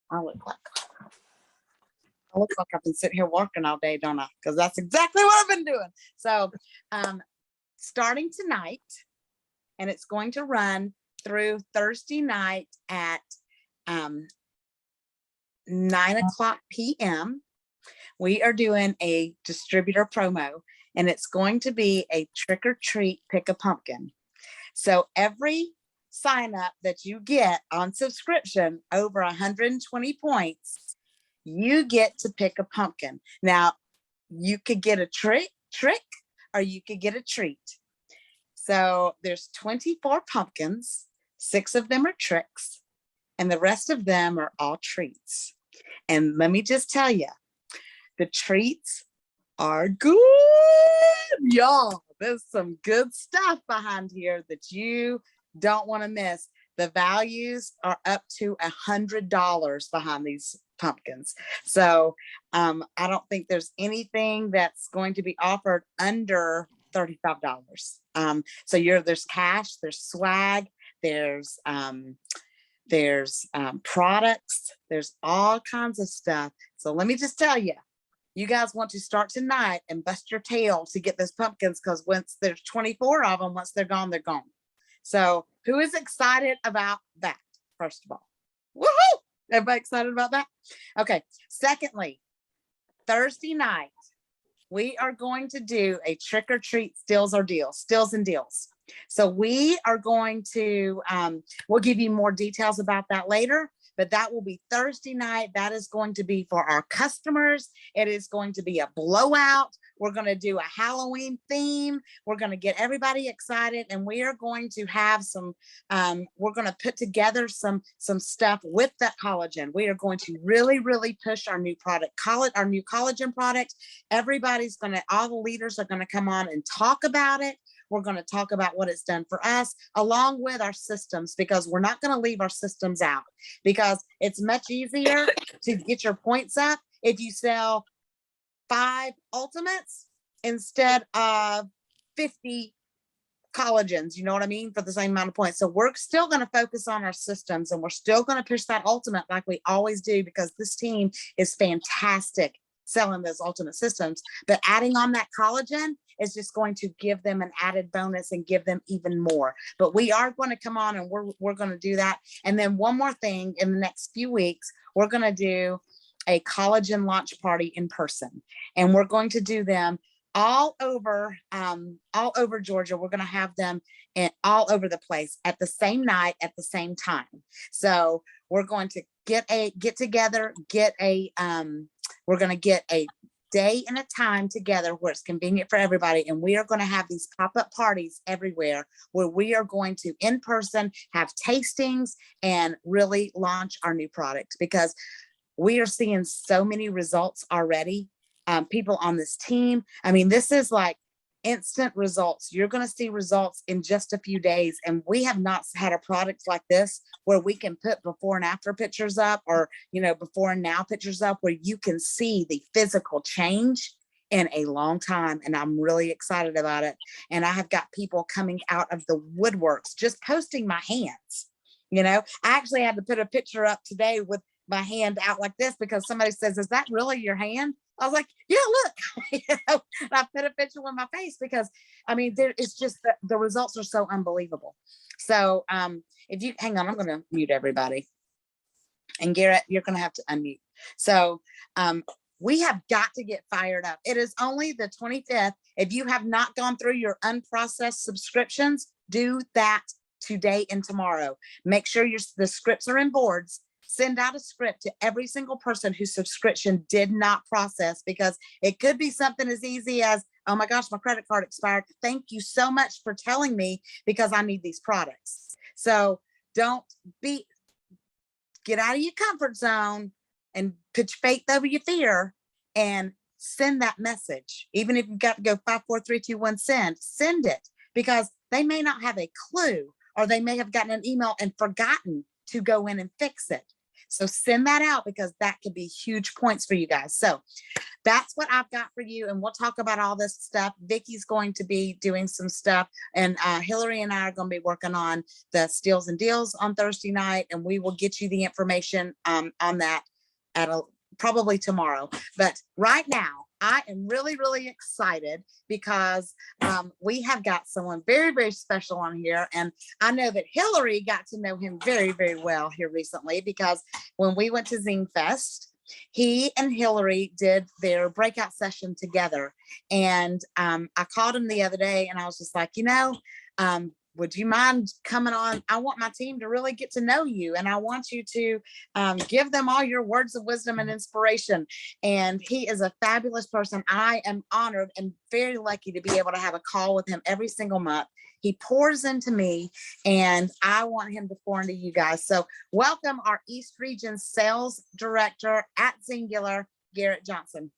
I look like I've been sitting here working all day, don't I? Because that's exactly what I've been doing. So starting tonight, and it's going to run through Thursday night at 9:00 p.m. We are doing a distributor promo, and it's going to be a trick or treat pick a pumpkin. So every sign up that you get on subscription over 120 points, you get to pick a pumpkin. Now, you could get a trick, or you could get a treat. So there's 24 pumpkins, 6 of them are tricks, and the rest of them are all treats. And let me just tell you, the treats are good, y'all. There's some good stuff behind here that you don't want to miss. The values are up to $100 behind these pumpkins. So I don't think there's anything that's going to be offered under $35. So there's cash, there's swag, there's products, there's all kinds of stuff. So let me just tell you, you guys want to start tonight and bust your tail to get those pumpkins, because once there's 24 of them, once they're gone, they're gone. So who is excited about that? First of all, woohoo! Everybody excited about that? Okay. Secondly, Thursday night, we are going to do a trick or treat steals and deals. So we are going to, we'll give you more details about that later, but that will be Thursday night. That is going to be for our customers. It is going to be a blowout. We're going to do a Halloween theme. We're going to get everybody excited, and we are going to have some, we're going to put together some stuff with that collagen. We are going to really, really push our new product, our new collagen product. Everybody's going to, all the leaders are going to come on and talk about it. We're going to talk about what it's done for us, along with our systems, because we're not going to leave our systems out, because it's much easier to get your points up if you sell 5 ultimates instead of 50 collagens, you know what I mean, for the same amount of points. So we're still going to focus on our systems, and we're still going to push that ultimate like we always do, because this team is fantastic selling those ultimate systems. But adding on that collagen is just going to give them an added bonus and give them even more. But we are going to come on, and we're going to do that. And then one more thing, in the next few weeks, we're going to do a collagen launch party in person, and we're going to do them all over Georgia. We're going to have them all over the place at the same night, at the same time. So we're going to get together, we're going to get a day and a time together where it's convenient for everybody. And we are going to have these pop-up parties everywhere, where we are going to in person have tastings and really launch our new product, because we are seeing so many results already. People on this team, I mean, this is like instant results. You're going to see results in just a few days. And we have not had a product like this where we can put before and after pictures up, or, before and now pictures up, where you can see the physical change in a long time. And I'm really excited about it. And I have got people coming out of the woodworks, just posting my hands. I actually had to put a picture up today with my hand out like this, because somebody says, "Is that really your hand?" I was like, "Yeah, look." And I put a picture with my face, because I mean, it's just the results are so unbelievable. So if you hang on, I'm going to mute everybody, and Gerrit, you're going to have to unmute. So we have got to get fired up. It is only the 25th. If you have not gone through your unprocessed subscriptions, do that today and tomorrow. Make sure the scripts are in boards. Send out a script to every single person whose subscription did not process, because it could be something as easy as, "Oh my gosh, my credit card expired. Thank you so much for telling me, because I need these products." So get out of your comfort zone and put your faith over your fear and send that message. Even if you've got to go 5, 4, 3, 2, 1, send it, because they may not have a clue, or they may have gotten an email and forgotten to go in and fix it. So send that out because that could be huge points for you guys. So that's what I've got for you. And we'll talk about all this stuff. Vicky's going to be doing some stuff, and Hillary and I are going to be working on the steals and deals on Thursday night. And we will get you the information on that at probably tomorrow. But right now, I am really, really excited because we have got someone very, very special on here. And I know that Hillary got to know him very, very well here recently, because when we went to Zing Fest, he and Hillary did their breakout session together. And I called him the other day and I was just like, would you mind coming on? I want my team to really get to know you, and I want you to give them all your words of wisdom and inspiration. And he is a fabulous person. I am honored and very lucky to be able to have a call with him every single month. He pours into me, and I want him to pour into you guys. So welcome our East Region Sales Director at Zingular, Gerrit Johnson.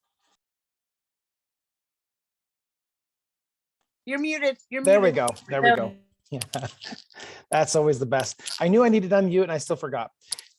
You're muted. You're there muted. we go. There we go. Yeah, that's always the best. I knew I needed to unmute and I still forgot.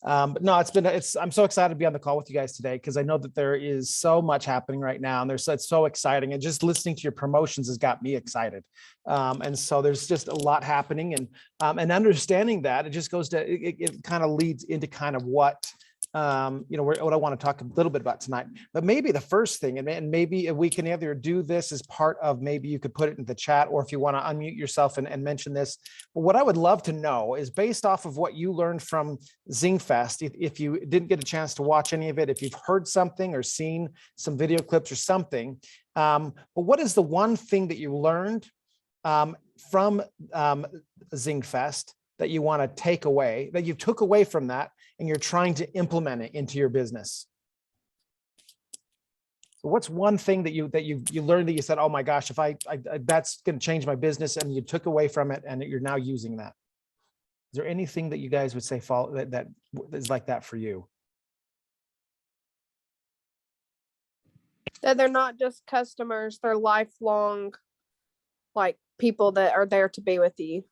But no, I'm so excited to be on the call with you guys today, because I know that there is so much happening right now, and it's so exciting. And just listening to your promotions has got me excited. And so there's just a lot happening, and understanding that it just goes to, it kind of leads into kind of what, what I want to talk a little bit about tonight. But maybe the first thing, and maybe we can either do this as part of, maybe you could put it in the chat, or if you want to unmute yourself and mention this. But what I would love to know is, based off of what you learned from ZingFest, if you didn't get a chance to watch any of it, if you've heard something or seen some video clips or something, but what is the one thing that you learned from ZingFest that you want to take away, that you took away from that, and you're trying to implement it into your business? So what's one thing that you learned that you said, oh my gosh, if I that's going to change my business, and you took away from it and you're now using that? Is there anything that you guys would say that is like that for you? That they're not just customers, they're lifelong, like, people that are there to be with you.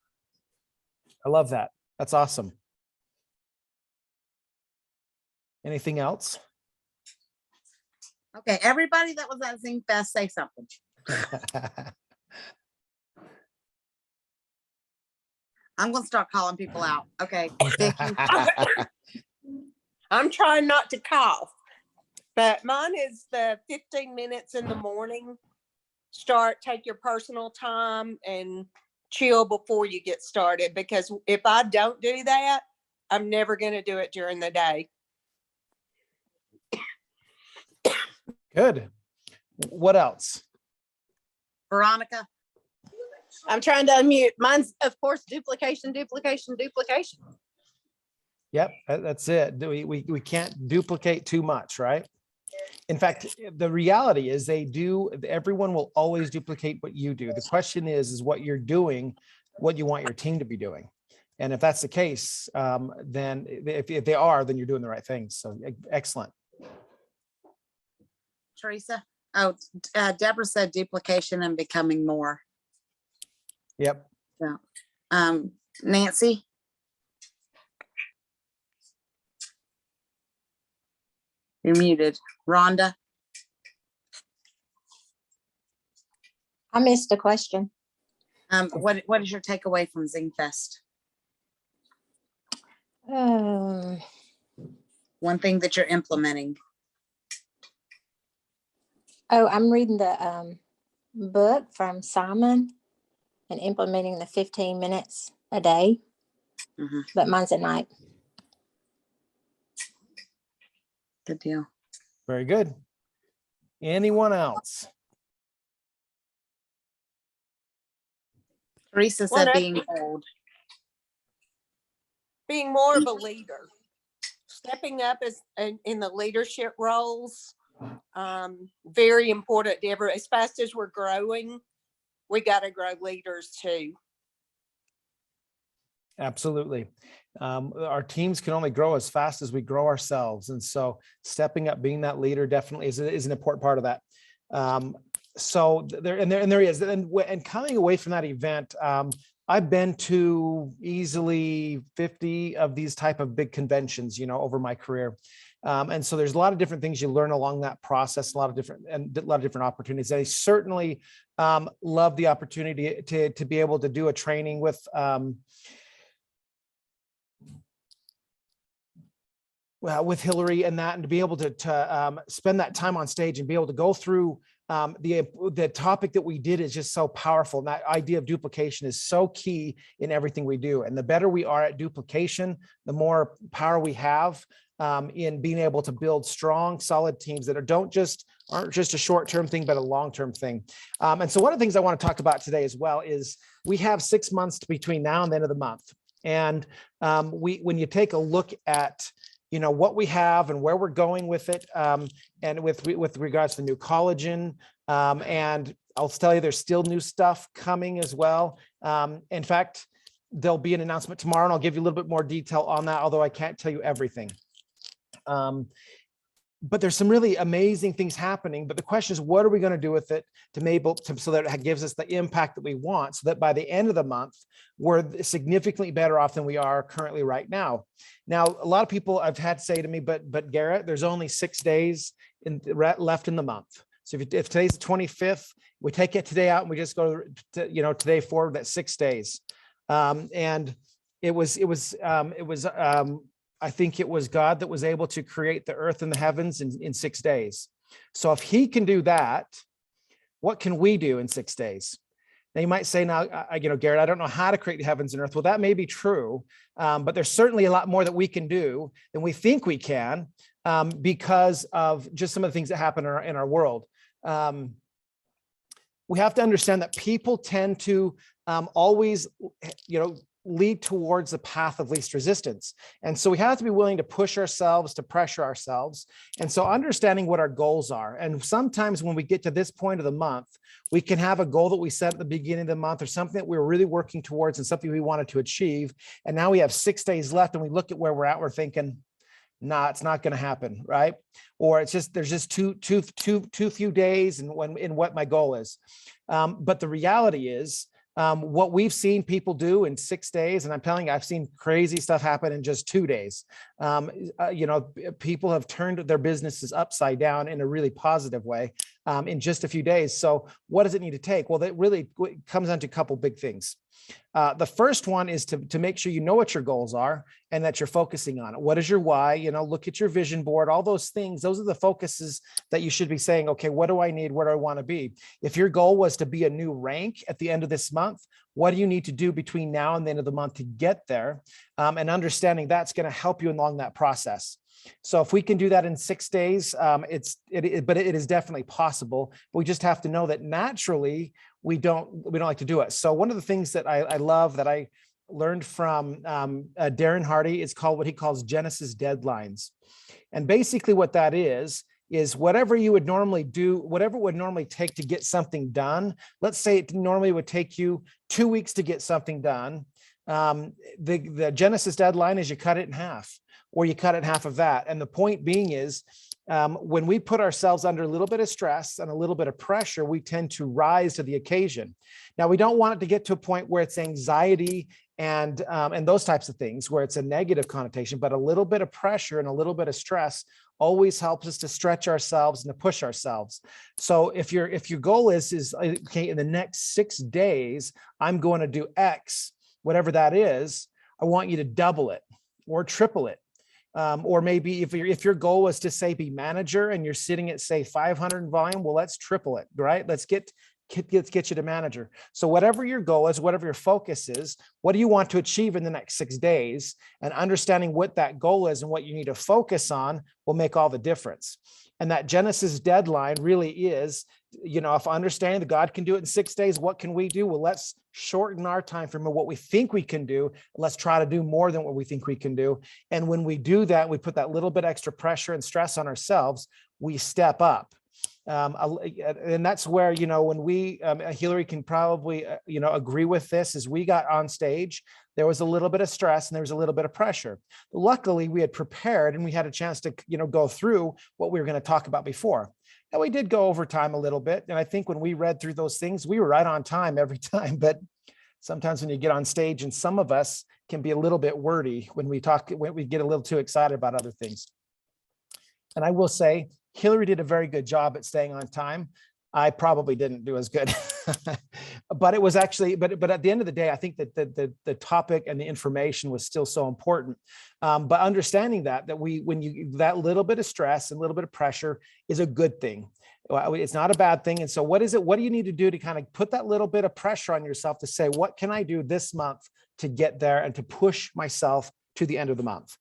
I love that. That's awesome. Anything else? Okay, everybody that was at Zing Fest, say something. I'm gonna start calling people out. Okay, Vicky. I'm trying not to cough, but mine is the 15 minutes in the morning. Take your personal time and chill before you get started, because if I don't do that, I'm never going to do it during the day. Good. What else? Veronica. I'm trying to unmute. Mine's, of course, duplication. Yep, that's it. We can't duplicate too much, right? In fact, the reality is everyone will always duplicate what you do. The question is what you're doing, what you want your team to be doing. And if that's the case, then if they are, then you're doing the right things. So excellent. Teresa. Oh, Deborah said duplication and becoming more. Yep. Yeah. Nancy. You're muted. Rhonda. I missed a question. What is your takeaway from ZingFest? One thing that you're implementing. I'm reading the book from Simon and implementing the 15 minutes a day, but mine's at night. Good deal. Very good. Anyone else? Teresa said being old. Being more of a leader, stepping up in the leadership roles, very important. As fast as we're growing, we got to grow leaders too. Absolutely. Our teams can only grow as fast as we grow ourselves. And so stepping up, being that leader definitely is an important part of that. So there he is. And coming away from that event, I've been to easily 50 of these type of big conventions, over my career. And so there's a lot of different things you learn along that process, a lot of different opportunities. I certainly love the opportunity to be able to do a training with Hillary and that, and to be able to spend that time on stage and be able to go through the topic that we did is just so powerful. And that idea of duplication is so key in everything we do. And the better we are at duplication, the more power we have in being able to build strong, solid teams that aren't just a short-term thing, but a long-term thing. And so one of the things I want to talk about today as well is we have 6 months between now and the end of the month. And when you take a look at what we have and where we're going with it, and with regards to the new collagen, and I'll tell you, there's still new stuff coming as well. In fact, there'll be an announcement tomorrow, and I'll give you a little bit more detail on that, although I can't tell you everything. But there's some really amazing things happening. But the question is, what are we going to do with it so that it gives us the impact that we want, so that by the end of the month, we're significantly better off than we are currently right now. Now, a lot of people I've had say to me, but Gerrit, there's only 6 days left in the month. So if today's the 25th, we take it today out and we just go to, today forward, that's 6 days. And I think it was God that was able to create the earth and the heavens in 6 days. So if he can do that, what can we do in 6 days? Now you might say, Gerrit, I don't know how to create the heavens and earth. Well, that may be true, but there's certainly a lot more that we can do than we think we can, because of just some of the things that happen in our world. We have to understand that people tend to always, lead towards the path of least resistance. And so we have to be willing to push ourselves, to pressure ourselves. And so understanding what our goals are. And sometimes when we get to this point of the month, we can have a goal that we set at the beginning of the month, or something that we were really working towards and something we wanted to achieve. And now we have 6 days left and we look at where we're at, we're thinking, nah, it's not going to happen, right? Or there's just too few days in what my goal is. But the reality is, what we've seen people do in 6 days, and I'm telling you, I've seen crazy stuff happen in just 2 days. People have turned their businesses upside down in a really positive way in just a few days. So what does it need to take? Well, that really comes down to a couple big things. The first one is to make sure you know what your goals are and that you're focusing on it. What is your why? Look at your vision board, all those things. Those are the focuses that you should be saying, okay, what do I need? Where do I want to be? If your goal was to be a new rank at the end of this month, what do you need to do between now and the end of the month to get there? And understanding that's going to help you along that process. So if we can do that in 6 days, but it is definitely possible. But we just have to know that naturally we don't like to do it. So one of the things that I love that I learned from Darren Hardy is called what he calls Genesis deadlines. And basically what that is whatever you would normally do, whatever it would normally take to get something done. Let's say it normally would take you 2 weeks to get something done. The Genesis deadline is you cut it in half, or you cut it in half of that. And the point being is, when we put ourselves under a little bit of stress and a little bit of pressure, we tend to rise to the occasion. Now, we don't want it to get to a point where it's anxiety and those types of things, where it's a negative connotation, but a little bit of pressure and a little bit of stress always helps us to stretch ourselves and to push ourselves. So if your goal is okay, in the next 6 days, I'm going to do X, whatever that is, I want you to double it or triple it. Or maybe if your goal was to say be manager and you're sitting at say 500 in volume, well, let's triple it, right? Let's get you to manager. So whatever your goal is, whatever your focus is, what do you want to achieve in the next 6 days? And understanding what that goal is and what you need to focus on will make all the difference. And that Genesis deadline really is, if understanding that God can do it in 6 days, what can we do? Well, let's shorten our time frame of what we think we can do. Let's try to do more than what we think we can do. And when we do that, we put that little bit extra pressure and stress on ourselves, we step up. And that's where, when we, Hillary can probably, agree with this, as we got on stage, there was a little bit of stress and there was a little bit of pressure. Luckily, we had prepared and we had a chance to, go through what we were going to talk about before. Now, we did go over time a little bit. And I think when we read through those things, we were right on time every time. But sometimes when you get on stage, and some of us can be a little bit wordy when we talk, when we get a little too excited about other things. And I will say, Hillary did a very good job at staying on time. I probably didn't do as good, but it was actually, but at the end of the day, I think that the topic and the information was still so important. But understanding that that little bit of stress and a little bit of pressure is a good thing. It's not a bad thing. And so what do you need to do to kind of put that little bit of pressure on yourself to say, what can I do this month to get there and to push myself to the end of the month?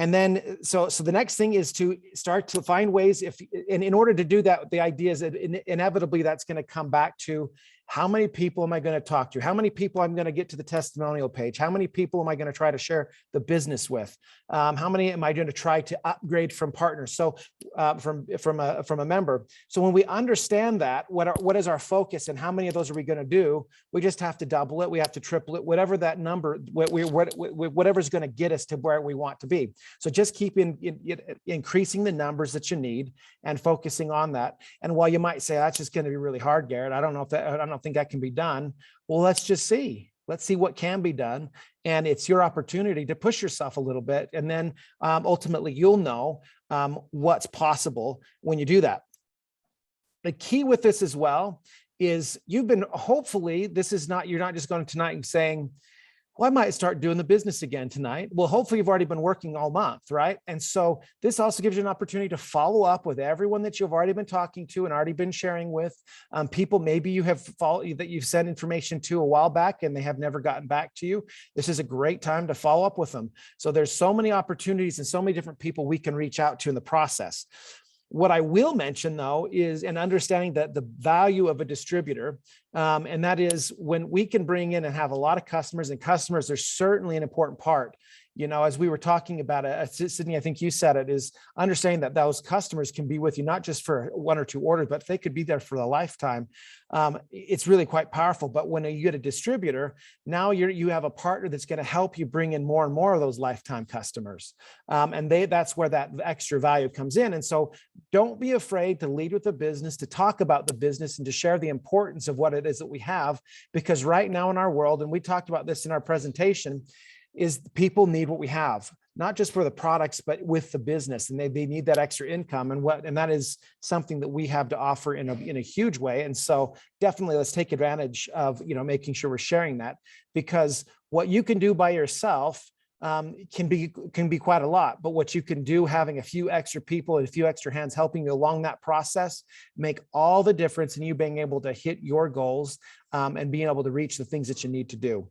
And then, so the next thing is to start to find ways, and in order to do that, the idea is that inevitably that's going to come back to how many people am I going to talk to? How many people I'm going to get to the testimonial page? How many people am I going to try to share the business with? How many am I going to try to upgrade from partners? So from a member. So when we understand that, what is our focus and how many of those are we going to do? We just have to double it. We have to triple it, whatever that number, whatever's going to get us to where we want to be. So just keep increasing the numbers that you need and focusing on that. And while you might say, that's just going to be really hard, Gerrit, I don't think that can be done. Well, let's just see. Let's see what can be done. And it's your opportunity to push yourself a little bit. And then ultimately you'll know what's possible when you do that. The key with this as well is hopefully you're not just going tonight and saying, well, I might start doing the business again tonight. Well, hopefully you've already been working all month, right? And so this also gives you an opportunity to follow up with everyone that you've already been talking to and already been sharing with. People maybe you have that you've sent information to a while back and they have never gotten back to you. This is a great time to follow up with them. So there's so many opportunities and so many different people we can reach out to in the process. What I will mention though is an understanding that the value of a distributor, and that is when we can bring in and have a lot of customers, and customers are certainly an important part. You know, as we were talking about it, Sydney, I think you said it, is understanding that those customers can be with you, not just for 1 or 2 orders, but they could be there for a lifetime. It's really quite powerful. But when you get a distributor, now you have a partner that's going to help you bring in more and more of those lifetime customers. And that's where that extra value comes in. And so don't be afraid to lead with the business, to talk about the business and to share the importance of what it is that we have, because right now in our world, and we talked about this in our presentation, is people need what we have, not just for the products, but with the business, and they need that extra income, and that is something that we have to offer in a huge way. And so definitely let's take advantage of, making sure we're sharing that, because what you can do by yourself can be quite a lot, but what you can do having a few extra people and a few extra hands helping you along that process make all the difference in you being able to hit your goals and being able to reach the things that you need to do.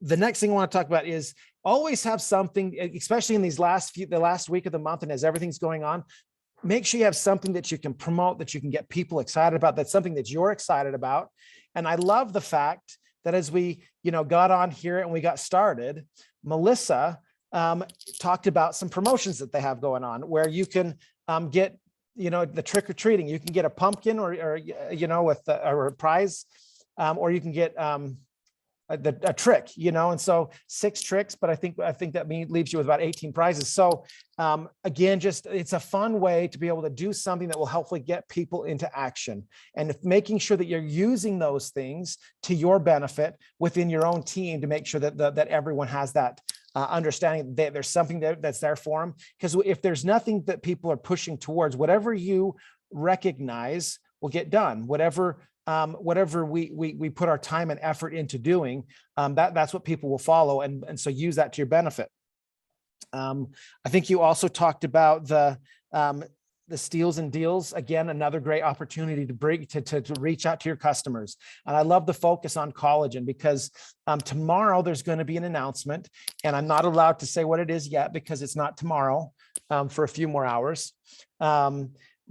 The next thing I want to talk about is always have something, especially in the last week of the month, and as everything's going on, make sure you have something that you can promote, that you can get people excited about, that's something that you're excited about. And I love the fact that as we, got on here and we got started, Melissa talked about some promotions that they have going on where you can get, the trick or treating. You can get a pumpkin or with a prize, or you can get a trick, and so 6 tricks, but I think that leaves you with about 18 prizes. So again, it's a fun way to be able to do something that will hopefully get people into action, and making sure that you're using those things to your benefit within your own team to make sure that everyone has that understanding that there's something that's there for them. Because if there's nothing that people are pushing towards, whatever you recognize will get done. Whatever we put our time and effort into doing, that's what people will follow. And so use that to your benefit. I think you also talked about the steals and deals. Again, another great opportunity to reach out to your customers. And I love the focus on collagen, because tomorrow there's going to be an announcement, and I'm not allowed to say what it is yet because it's not tomorrow for a few more hours.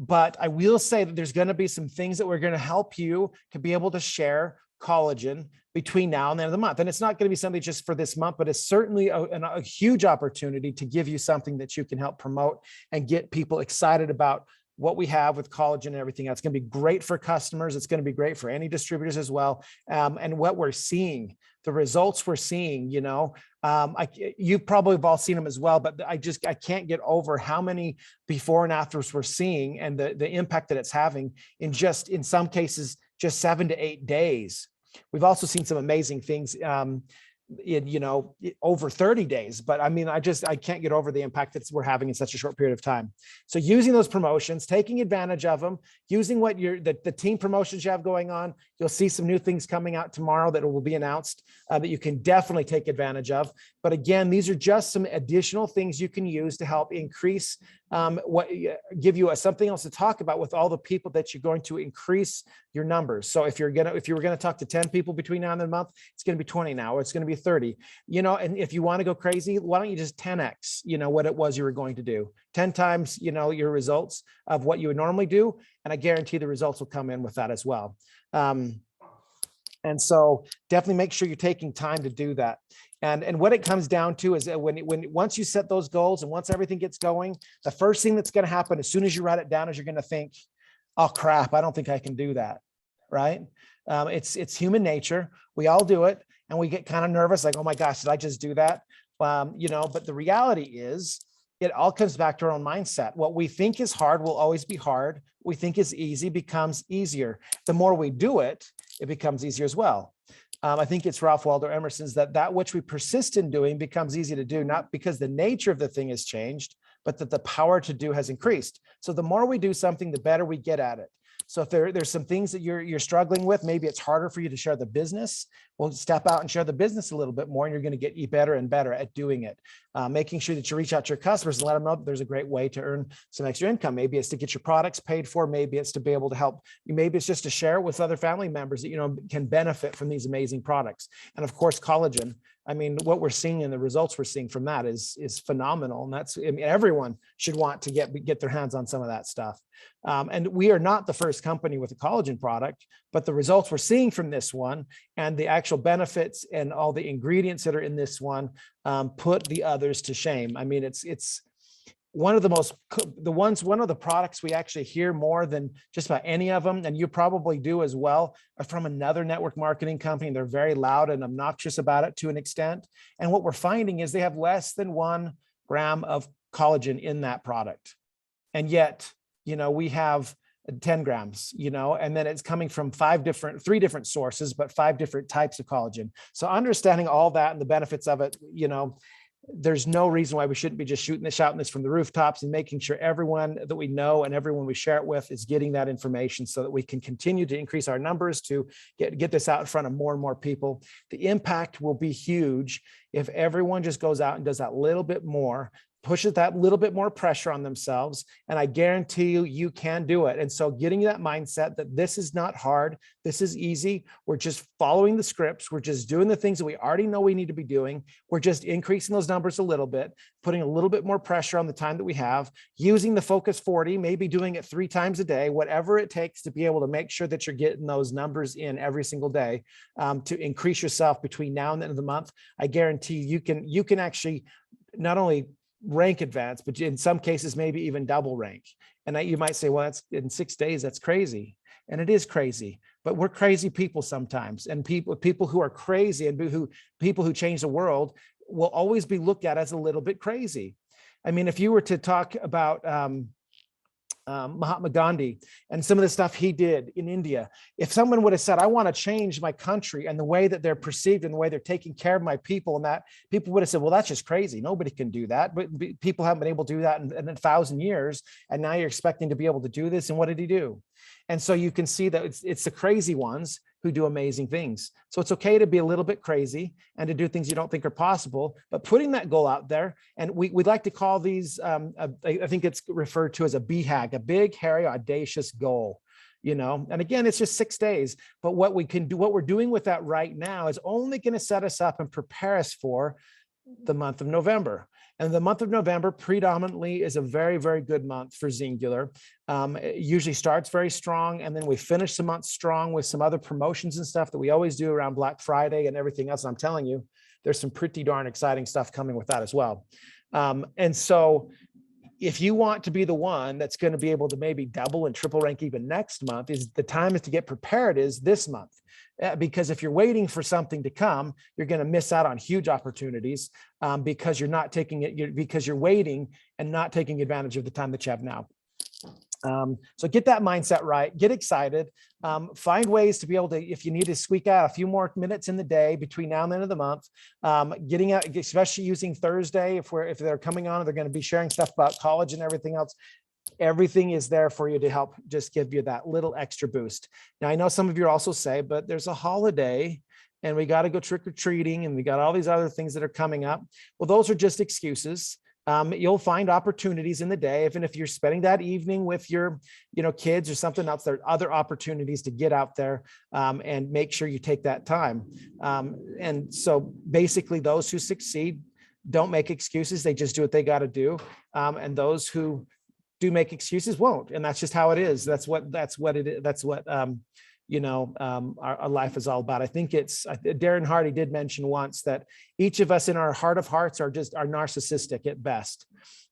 But I will say that there's going to be some things that we're going to help you to be able to share collagen between now and the end of the month. And it's not going to be something just for this month, but it's certainly a huge opportunity to give you something that you can help promote and get people excited about what we have with collagen and everything else. It's going to be great for customers. It's going to be great for any distributors as well. And what we're seeing, the results we're seeing, you probably have all seen them as well, but I can't get over how many before and afters we're seeing, and the impact that it's having in some cases, just 7 to 8 days. We've also seen some amazing things in, over 30 days. But I mean, I can't get over the impact that we're having in such a short period of time. So using those promotions, taking advantage of them, using what the team promotions you have going on, you'll see some new things coming out tomorrow that will be announced that you can definitely take advantage of. But again, these are just some additional things you can use to help increase give you something else to talk about with all the people that you're going to increase your numbers. So if you were going to talk to 10 people between now and the month, it's going to be 20 now, or it's going to be 30, and if you want to go crazy, why don't you just 10x, what it was you were going to do 10 times, your results of what you would normally do. And I guarantee the results will come in with that as well. And so definitely make sure you're taking time to do that. And what it comes down to is that once you set those goals and once everything gets going, the first thing that's going to happen as soon as you write it down is you're going to think, oh crap, I don't think I can do that. Right? It's human nature. We all do it. And we get kind of nervous, like, oh my gosh, did I just do that? But the reality is it all comes back to our own mindset. What we think is hard will always be hard. What we think is easy becomes easier. The more we do it, it becomes easier as well. I think it's Ralph Waldo Emerson's that which we persist in doing becomes easy to do, not because the nature of the thing has changed, but that the power to do has increased. So the more we do something, the better we get at it. So if there's some things that you're struggling with, maybe it's harder for you to share the business. Well, step out and share the business a little bit more, and you're going to get better and better at doing it. Making sure that you reach out to your customers and let them know that there's a great way to earn some extra income. Maybe it's to get your products paid for. Maybe it's to be able to help you. Maybe it's just to share it with other family members that can benefit from these amazing products. And of course, collagen. I mean, what we're seeing and the results we're seeing from that is phenomenal. And everyone should want to get their hands on some of that stuff. And we are not the first company with a collagen product, but the results we're seeing from this one and the actual benefits and all the ingredients that are in this one put the others to shame. I mean, it's one of the products we actually hear more than just about any of them, and you probably do as well, are from another network marketing company. They're very loud and obnoxious about it to an extent. And what we're finding is they have less than 1 gram of collagen in that product. And yet, we have 10 grams, and then it's coming from 3 different sources, but 5 different types of collagen. So understanding all that and the benefits of it, there's no reason why we shouldn't be just shouting this from the rooftops and making sure everyone that we know and everyone we share it with is getting that information so that we can continue to increase our numbers to get this out in front of more and more people. The impact will be huge if everyone just goes out and does that little bit more, pushes that little bit more pressure on themselves. And I guarantee you can do it. And so getting that mindset that this is not hard, this is easy. We're just following the scripts. We're just doing the things that we already know we need to be doing. We're just increasing those numbers a little bit, putting a little bit more pressure on the time that we have, using the Focus 40, maybe doing it 3 times a day, whatever it takes to be able to make sure that you're getting those numbers in every single day to increase yourself between now and the end of the month. I guarantee you can actually not only rank advance, but in some cases, maybe even double rank. And you might say, well, that's in 6 days, that's crazy. And it is crazy, but we're crazy people sometimes. And people who are crazy and people who change the world will always be looked at as a little bit crazy. I mean, if you were to talk about Mahatma Gandhi and some of the stuff he did in India, if someone would have said, I want to change my country and the way that they're perceived and the way they're taking care of my people, and that people would have said, well, that's just crazy. Nobody can do that. But people haven't been able to do that in 1,000 years. And now you're expecting to be able to do this. And what did he do? And so you can see that it's the crazy ones who do amazing things. So it's okay to be a little bit crazy and to do things you don't think are possible, but putting that goal out there. And we'd like to call these, I think it's referred to as a BHAG, a big, hairy, audacious goal. And again, it's just 6 days, but what we're doing with that right now is only going to set us up and prepare us for the month of November. And the month of November predominantly is a very, very good month for Zingular. It usually starts very strong, and then we finish the month strong with some other promotions and stuff that we always do around Black Friday and everything else. And I'm telling you, there's some pretty darn exciting stuff coming with that as well. And so if you want to be the one that's going to be able to maybe double and triple rank even next month, is the time to get prepared is this month. Because if you're waiting for something to come, you're going to miss out on huge opportunities because you're not taking it, because you're waiting and not taking advantage of the time that you have now. So get that mindset right, get excited, find ways to be able to, if you need to squeak out a few more minutes in the day between now and the end of the month, getting out, especially using Thursday, if they're coming on, they're going to be sharing stuff about college and everything else. Everything is there for you to help just give you that little extra boost. Now, I know some of you also say, but there's a holiday and we got to go trick or treating and we got all these other things that are coming up. Well, those are just excuses. You'll find opportunities in the day, even if you're spending that evening with your, kids or something else. There are other opportunities to get out there and make sure you take that time. And so basically those who succeed don't make excuses. They just do what they got to do. And those who do make excuses won't. And that's just how it is. That's what it is. That's what, our life is all about. I think Darren Hardy did mention once that each of us in our heart of hearts are narcissistic at best.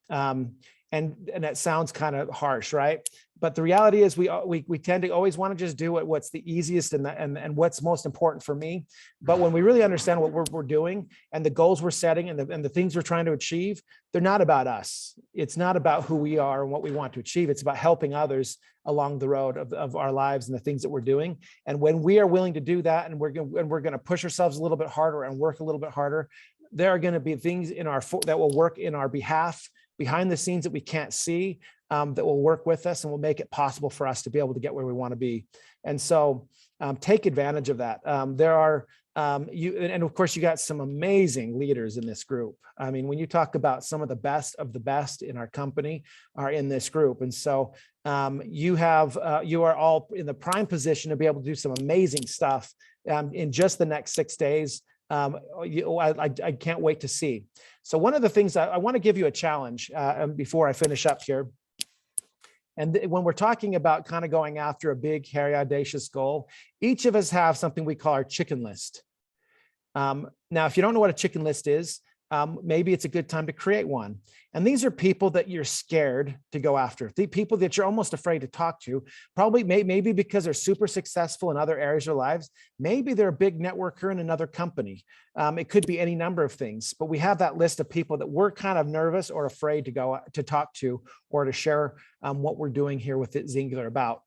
And that sounds kind of harsh, right? But the reality is we tend to always want to just do what's the easiest and what's most important for me. But when we really understand what we're doing and the goals we're setting and the things we're trying to achieve, they're not about us. It's not about who we are and what we want to achieve. It's about helping others along the road of our lives and the things that we're doing. And when we are willing to do that, and we're going to push ourselves a little bit harder and work a little bit harder, there are going to be things that will work in our behalf behind the scenes that we can't see, that will work with us and will make it possible for us to be able to get where we want to be. And so take advantage of that. There are, and of course, you got some amazing leaders in this group. I mean, when you talk about some of the best in our company are in this group. And so you are all in the prime position to be able to do some amazing stuff in just the next 6 days. I can't wait to see. So one of the things I want to give you a challenge before I finish up here. And when we're talking about kind of going after a big, hairy, audacious goal, each of us have something we call our chicken list. Now, if you don't know what a chicken list is, maybe it's a good time to create one. And these are people that you're scared to go after, the people that you're almost afraid to talk to, probably maybe because they're super successful in other areas of their lives. Maybe they're a big networker in another company. It could be any number of things, but we have that list of people that we're kind of nervous or afraid to go to talk to or to share what we're doing here with it Singular about.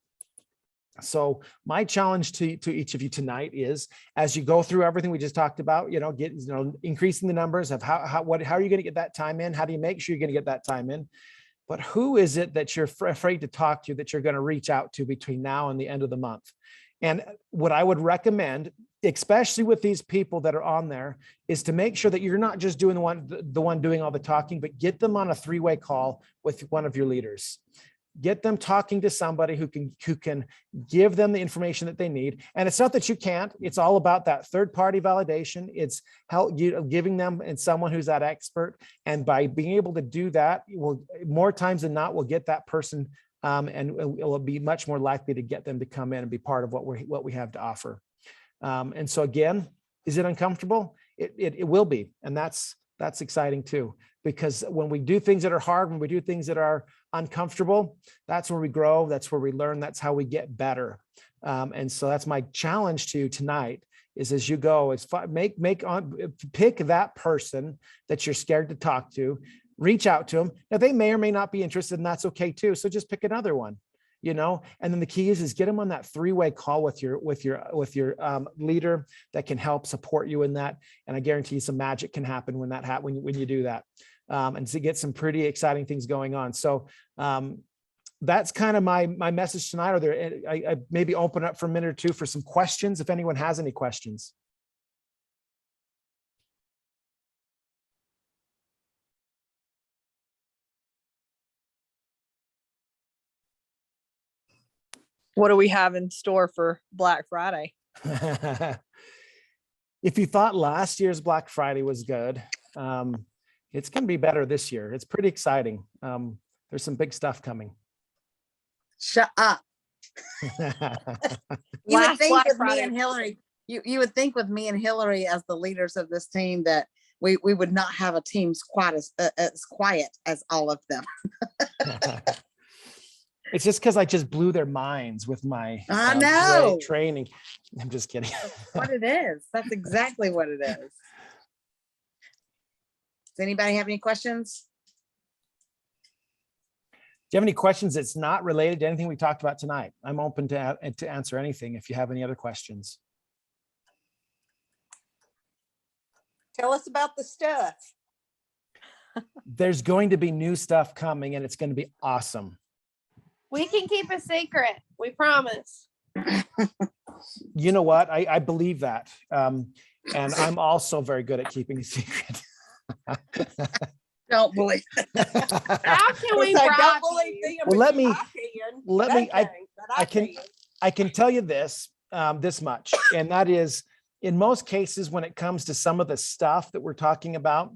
So my challenge to each of you tonight is, as you go through everything we just talked about, increasing the numbers of how are you going to get that time in? How do you make sure you're going to get that time in? But who is it that you're afraid to talk to, that you're going to reach out to between now and the end of the month? And what I would recommend, especially with these people that are on there, is to make sure that you're not just doing the one doing all the talking, but get them on a 3-way call with one of your leaders. Get them talking to somebody who can give them the information that they need. And it's not that you can't, it's all about that third-party validation. It's giving them and someone who's that expert. And by being able to do that, more times than not, we'll get that person and it will be much more likely to get them to come in and be part of what we have to offer. And so again, is it uncomfortable? It will be. And that's exciting too, because when we do things that are hard, when we do things that are uncomfortable, that's where we grow, that's where we learn, that's how we get better. And so that's my challenge to you tonight, is as you go, is pick that person that you're scared to talk to, reach out to them. Now they may or may not be interested, and that's okay too. So just pick another one, and then the key is get them on that 3-way call with your leader that can help support you in that. And I guarantee you some magic can happen when you do that. And to get some pretty exciting things going on. So that's kind of my message tonight. Are there, I maybe open up for a minute or two for some questions, if anyone has any questions. What do we have in store for Black Friday? If you thought last year's Black Friday was good, it's going to be better this year. It's pretty exciting. There's some big stuff coming. Shut up. You would think with me and Hillary, you would think with me and Hillary as the leaders of this team that we would not have a team quite as quiet as all of them. It's just because I just blew their minds with my training. I'm just kidding. What it is. That's exactly what it is. Does anybody have any questions? you have any questions that's not related to anything we talked about tonight? I'm open to answer anything if you have any other questions. Tell us about the stuff. There's going to be new stuff coming and it's going to be awesome. We can keep a secret. We promise. You know what? I believe that. And I'm also very good at keeping a secret. Don't believe. How can we So bribe don't believe you? them, Well, but let me- let me- I I can tell you this, this much, and that is, in most cases, when it comes to some of the stuff that we're talking about,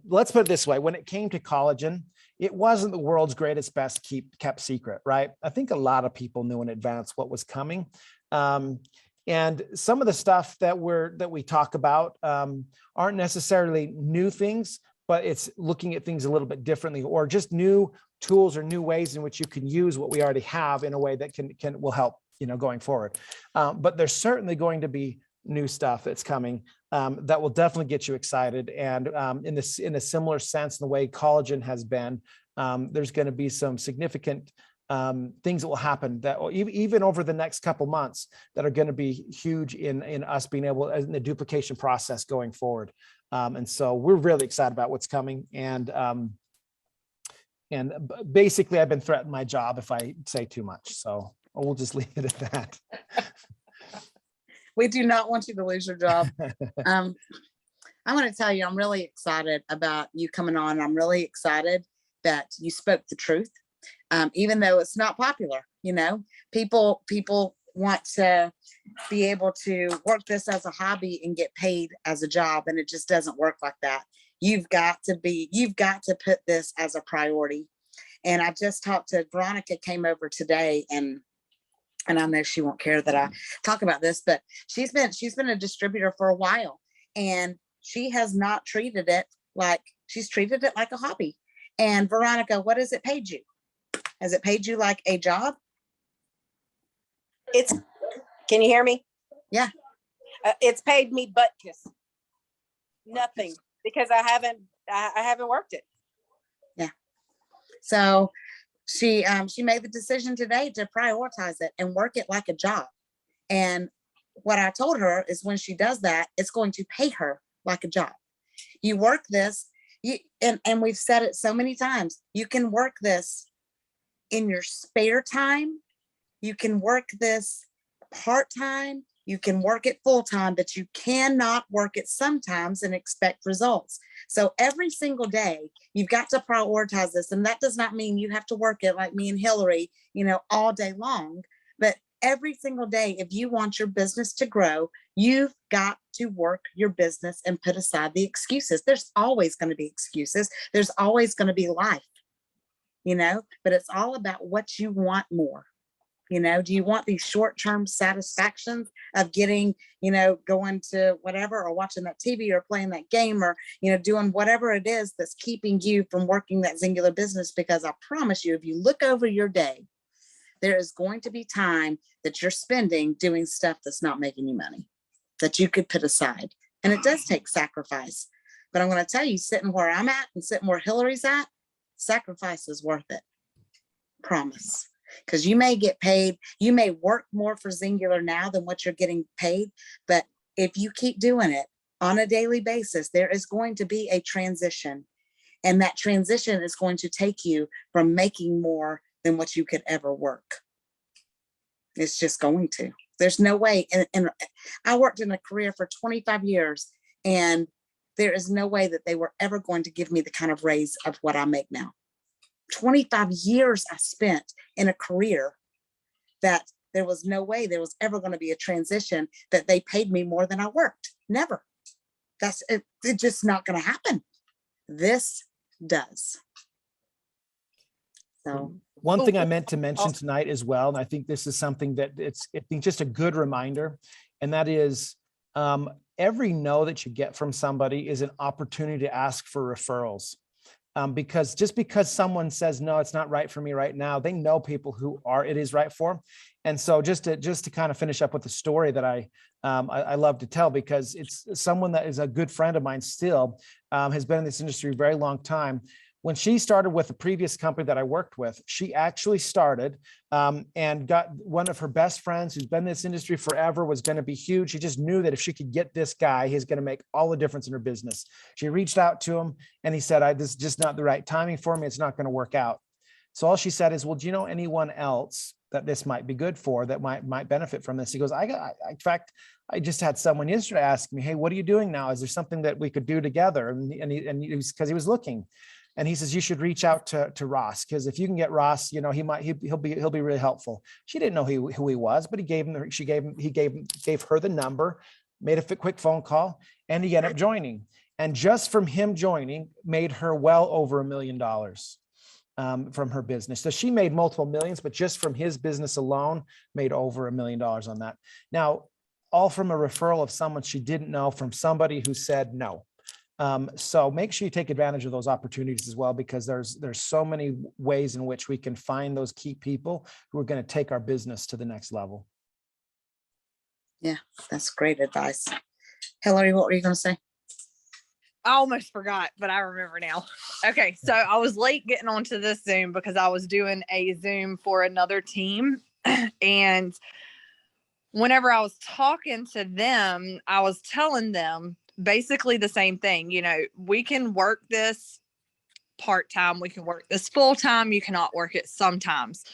let's put it this way: when it came to collagen, it wasn't the world's greatest, best kept secret, right? I think a lot of people knew in advance what was coming, and some of the stuff that we talk about aren't necessarily new things, but it's looking at things a little bit differently, or just new tools or new ways in which you can use what we already have in a way that will help, going forward. But there's certainly going to be new stuff that's coming that will definitely get you excited. And in a similar sense, in the way collagen has been, there's going to be some significant things that will happen that even over the next couple months that are going to be huge in us being able, in the duplication process going forward. And so we're really excited about what's coming. And basically I've been threatened my job if I say too much. So we'll just leave it at that. We do not want you to lose your job. I'm going to tell you, I'm really excited about you coming on. I'm really excited that you spoke the truth. Even though it's not popular, people want to be able to work this as a hobby and get paid as a job. And it just doesn't work like that. You've got to put this as a priority. And I just talked to Veronica, came over today, and I know she won't care that I talk about this, but she's been a distributor for a while, and she has not treated it like, she's treated it like a hobby. And Veronica, what has it paid you? Has it paid you like a job? Can you hear me? Yeah. It's paid me butt kiss. Nothing, because I haven't worked it. Yeah. So she made the decision today to prioritize it and work it like a job. And what I told her is, when she does that, it's going to pay her like a job. You work this, and we've said it so many times, you can work this in your spare time. You can work this part-time, you can work it full-time, but you cannot work it sometimes and expect results. So every single day, you've got to prioritize this. And that does not mean you have to work it like me and Hillary, all day long. But every single day, if you want your business to grow, you've got to work your business and put aside the excuses. There's always going to be excuses. There's always going to be life, but it's all about what you want more. Do you want these short-term satisfactions of getting, going to whatever, or watching that TV, or playing that game, or, doing whatever it is that's keeping you from working that singular business? Because I promise you, if you look over your day, there is going to be time that you're spending doing stuff that's not making you money, that you could put aside. And it does take sacrifice. But I'm going to tell you, sitting where I'm at and sitting where Hillary's at, sacrifice is worth it. Promise. Because you may get paid, you may work more for Singular now than what you're getting paid. But if you keep doing it on a daily basis, there is going to be a transition. And that transition is going to take you from making more than what you could ever work. It's just going to. There's no way. And I worked in a career for 25 years, and there is no way that they were ever going to give me the kind of raise of what I make now. 25 years I spent in a career that there was no way there was ever going to be a transition that they paid me more than I worked. Never. It's just not going to happen. This does. So one thing I meant to mention tonight as well, and I think this is something that I think just a good reminder, and that is every no that you get from somebody is an opportunity to ask for referrals. Because just because someone says, no, it's not right for me right now, they know people who it is right for. And so just to kind of finish up with the story that I love to tell, because it's someone that is a good friend of mine still, has been in this industry a very long time. When she started with the previous company that I worked with, she actually started and got one of her best friends who's been in this industry forever, was going to be huge. She just knew that if she could get this guy, he's going to make all the difference in her business. She reached out to him and he said, this is just not the right timing for me. It's not going to work out. So all she said is, well, do you know anyone else that this might be good for, that might benefit from this? He goes, in fact, I just had someone yesterday ask me, hey, what are you doing now? Is there something that we could do together? And he was, because he was looking. And he says, you should reach out to Ross, because if you can get Ross, you know, he'll be really helpful. She didn't know who he was, but he gave her the number, made a quick phone call, and he ended up joining. And just from him joining, made her well over $1 million from her business. So she made multiple millions, but just from his business alone, made over $1 million on that. Now, all from a referral of someone she didn't know, from somebody who said no. So make sure you take advantage of those opportunities as well, because there's so many ways in which we can find those key people who are going to take our business to the next level. Yeah, that's great advice. Hillary, what were you going to say? I almost forgot, but I remember now. Okay, so I was late getting onto this Zoom because I was doing a Zoom for another team. And whenever I was talking to them, I was telling them basically the same thing. You know, we can work this part-time, we can work this full-time, you cannot work it sometimes.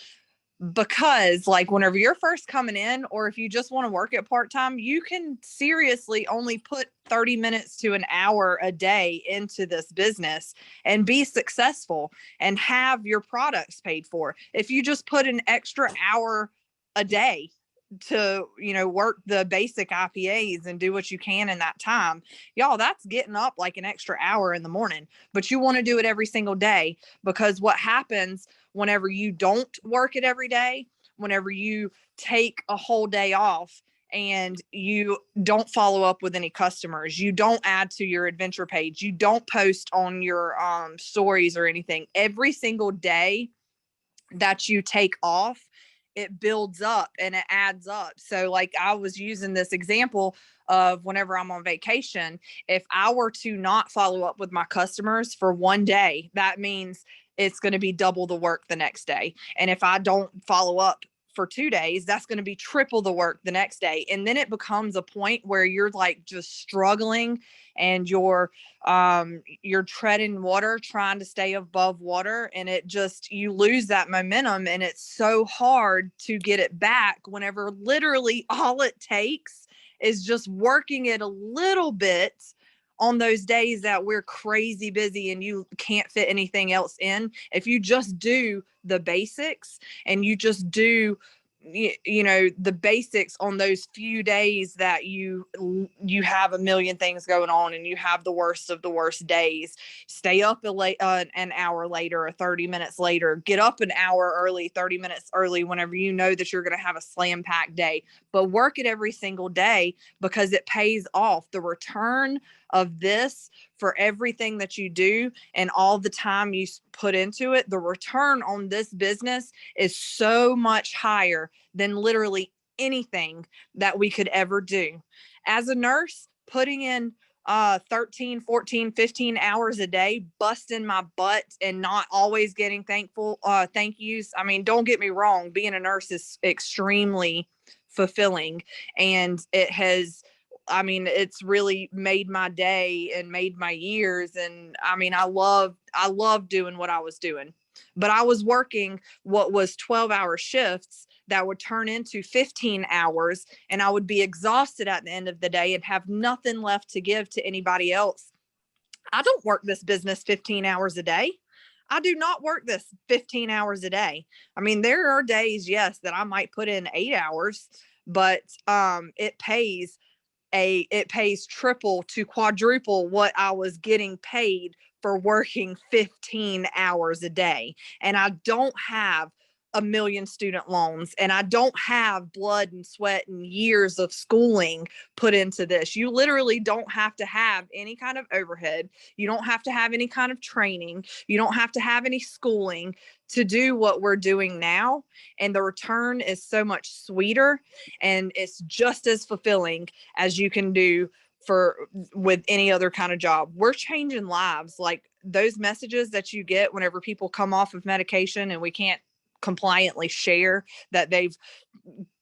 Because like whenever you're first coming in, or if you just want to work it part-time, you can seriously only put 30 minutes to an hour a day into this business and be successful and have your products paid for. If you just put an extra hour a day to, you know, work the basic IPAs and do what you can in that time, y'all, that's getting up like an extra hour in the morning. But you want to do it every single day, because what happens whenever you don't work it every day, whenever you take a whole day off and you don't follow up with any customers, you don't add to your adventure page, you don't post on your stories or anything, every single day that you take off, it builds up and it adds up. So like I was using this example of whenever I'm on vacation, if I were to not follow up with my customers for one day, that means it's going to be double the work the next day. And if I don't follow up for 2 days, that's going to be triple the work the next day. And then it becomes a point where you're like just struggling and you're treading water, trying to stay above water. And it just, you lose that momentum, and it's so hard to get it back whenever literally all it takes is just working it a little bit on those days that we're crazy busy and you can't fit anything else in. If you just do the basics and you just do, you know, the basics on those few days that you have a million things going on and you have the worst of the worst days, stay up an hour later or 30 minutes later, get up an hour early, 30 minutes early, whenever you know that you're going to have a slam packed day, but work it every single day, because it pays off. The return of this for everything that you do and all the time you put into it, the return on this business is so much higher than literally anything that we could ever do. As a nurse, putting in 13, 14, 15 hours a day, busting my butt and not always getting thank yous. I mean, don't get me wrong, being a nurse is extremely fulfilling, and it's really made my day and made my years. And I mean, I love doing what I was doing, but I was working what was 12-hour shifts that would turn into 15 hours. And I would be exhausted at the end of the day and have nothing left to give to anybody else. I don't work this business 15 hours a day. I do not work this 15 hours a day. I mean, there are days, yes, that I might put in 8 hours, but it pays triple to quadruple what I was getting paid for working 15 hours a day. And I don't have a million student loans, and I don't have blood and sweat and years of schooling put into this. You literally don't have to have any kind of overhead. You don't have to have any kind of training. You don't have to have any schooling to do what we're doing now. And the return is so much sweeter, and it's just as fulfilling as you can do with any other kind of job. We're changing lives. Like those messages that you get whenever people come off of medication and we can't compliantly share that they've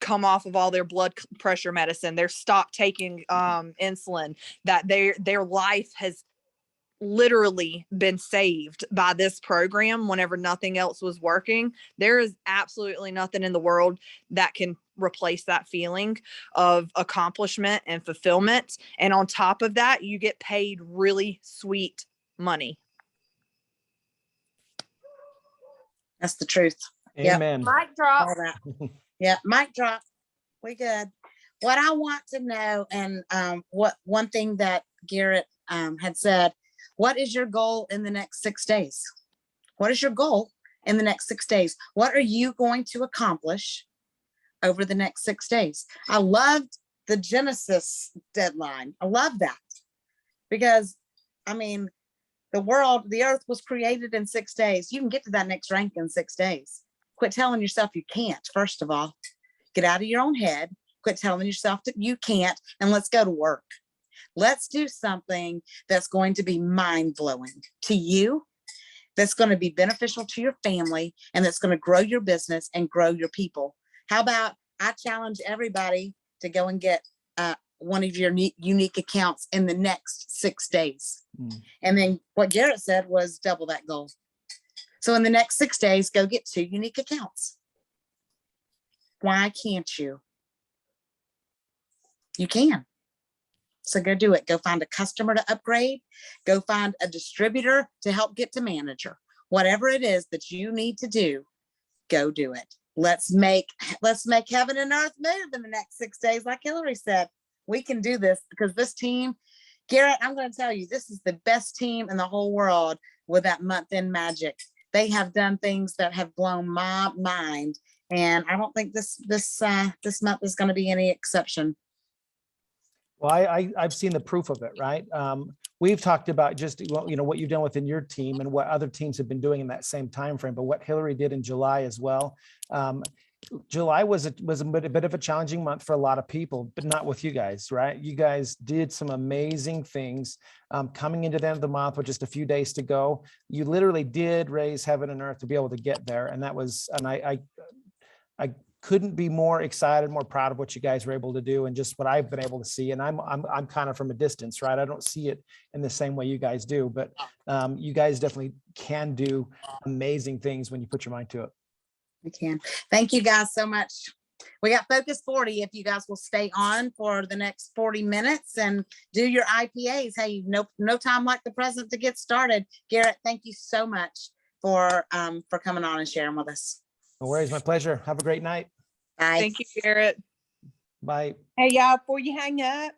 come off of all their blood pressure medicine, they're stopped taking insulin, that their life has literally been saved by this program whenever nothing else was working. There is absolutely nothing in the world that can replace that feeling of accomplishment and fulfillment. And on top of that, you get paid really sweet money. That's the truth. Yep. Amen. Mic drop. All that. Yeah, mic drop. We good. What I want to know, and what one thing that Gerrit had said, what is your goal in the next 6 days? What is your goal in the next 6 days? What are you going to accomplish over the next 6 days? I loved the Genesis deadline. I love that because, I mean, the earth was created in 6 days. You can get to that next rank in 6 days. Quit telling yourself you can't. First of all, get out of your own head. Quit telling yourself that you can't, and let's go to work. Let's do something that's going to be mind-blowing to you, that's going to be beneficial to your family, and that's going to grow your business and grow your people. How about I challenge everybody to go and get one of your unique accounts in the next 6 days. And then what Gerrit said was double that goal. So in the next 6 days, go get 2 unique accounts. Why can't you? You can. So go do it. Go find a customer to upgrade. Go find a distributor to help get to manager. Whatever it is that you need to do, go do it. Let's make heaven and earth move in the next 6 days. Like Hillary said, we can do this because this team, Gerrit, I'm going to tell you, this is the best team in the whole world with that month-end magic. They have done things that have blown my mind. And I don't think this month is going to be any exception. Well, I've seen the proof of it, right? We've talked about just, you know, what you've done within your team and what other teams have been doing in that same time frame, but what Hillary did in July as well. July was a bit of a challenging month for a lot of people, but not with you guys, right? You guys did some amazing things. Coming into the end of the month with just a few days to go, you literally did raise heaven and earth to be able to get there. And that was, and I couldn't be more excited, more proud of what you guys were able to do and just what I've been able to see. And I'm kind of from a distance, right? I don't see it in the same way you guys do, but you guys definitely can do amazing things when you put your mind to it. We can. Thank you guys so much. We got Focus 40. If you guys will stay on for the next 40 minutes and do your IPAs. Hey, no time like the present to get started. Gerrit, thank you so much for coming on and sharing with us. No worries, my pleasure. Have a great night. Bye. Thank you, Gerrit. Bye. Hey, y'all, before you hang up,